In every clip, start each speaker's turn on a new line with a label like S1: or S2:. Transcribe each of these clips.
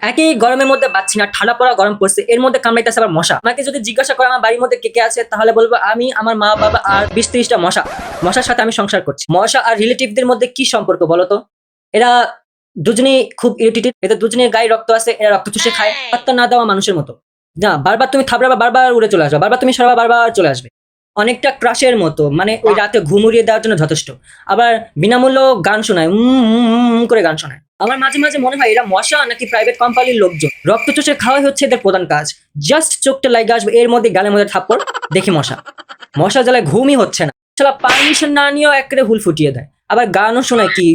S1: একই গরমের মধ্যে বাচ্চি না, ঠান্ডা পড়া গরম পড়ছে, এর মধ্যে কামড়াইতেছে আবার মশা। আমাকে যদি জিজ্ঞাসা করে আমার বাড়ির মধ্যে কে কে আছে, তাহলে বলবো আমি, আমার মা বাবা আর 20-30টা মশা। মশার সাথে আমি সংসার করছি। মশা আর রিলেটিভদের মধ্যে কি সম্পর্ক বলতো? এরা দুজনেই খুব ইরিটেটেড, এদের দুজনের গায়ে রক্ত আছে, এরা রক্ত চুষে খায়, পাত্তা না দেওয়া মানুষের মতো। না, বারবার তুমি থাবড়াবা, বারবার উড়ে চলে আসবে, বারবার তুমি সরাবা, বারবার চলে আসবে। অনেকটা ক্রাশের মতো, মানে ওই রাতে ঘুম উড়িয়ে দেওয়ার জন্য যথেষ্ট। আবার বিনামূল্য গান শোনায়, করে গান শোনায়। আমার মাঝে মাঝে মনে হয় এরা মশা নাকি প্রাইভেট কোম্পানির লোকজন। রক্ত চুষে খাওয়াই হচ্ছে এদের প্রধান কাজ। জাস্ট চোখটা লাগে আসবে, এর মধ্যে গালের মধ্যে থাপ্পড়, দেখি মশা। মশা জ্বালায় ঘুমই হচ্ছে না। শালা পারমিশন না নিয়েও একেবারে হুল ফুটিয়ে দেয়। আবার গানও শোনায় কি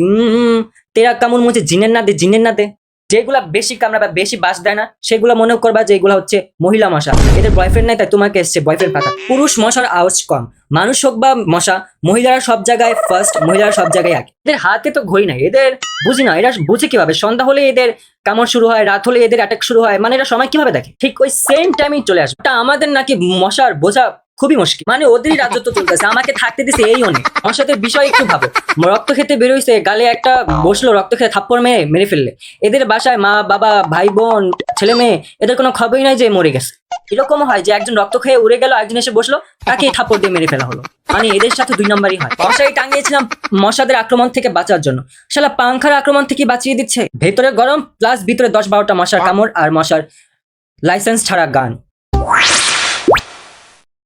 S1: তেরা কামড় মুছে জিনের না দে, জিনের না দে। যেগুলা বেশি কামড়া বা বেশি বাস দেয় না, সেগুলো মনে করবা যে এগুলা হচ্ছে মহিলা মশা, এদের বয়ফ্রেন্ড নাই তাই তোমাকে এসছে বয়ফ্রেন্ড পাতা। পুরুষ মশার আওয়াজ কম, মানুষ হোক বা মশা, মহিলারা সব জায়গায় ফার্স্ট, মহিলারা সব জায়গায় আগে। এদের হাতে তো ঘড়ি নাই, এদের বুঝি না এরা বুঝে কিভাবে সন্ধ্যা হলে এদের কামড় শুরু হয়, রাত হলে এদের অ্যাটাক শুরু হয়, মানে এরা সময় কিভাবে দেখে? ঠিক ওই সেম টাইমেই চলে আসবে। তা আমাদের নাকি মশার বোঝা খুবই মুশকিল, মানে ওদেরই রাজত্ব চলতেছে, আমাকে থাকতে দিছে এই অনেক। মশাদের বিষয় একটু ভাবো, রক্ত খেতে বেরোইছে, গালে একটা বসলো, রক্ত খেতে থাপ্পড় মেরে ফেললে। এদের বাসায় মা বাবা ভাই বোন ছেলে মেয়ে, এদের কোনো খবরই নাই যে মরে গেছে। এরকম হয় যে একজন রক্ত খেয়ে উড়ে গেল, একজন এসে বসলো, তাকে থাপ্পড় দিয়ে মেরে ফেলা হলো। মানে এদের সাথে 2 নম্বরই হয়। মশারি টাঙিয়েছিলাম মশাদের আক্রমণ থেকে বাঁচার জন্য, শালা পাংখার আক্রমণ থেকে বাঁচিয়ে দিচ্ছে। ভেতরে গরম প্লাস ভিতরে 10-12টা মশার কামড় আর মশার লাইসেন্স ছাড়া গান।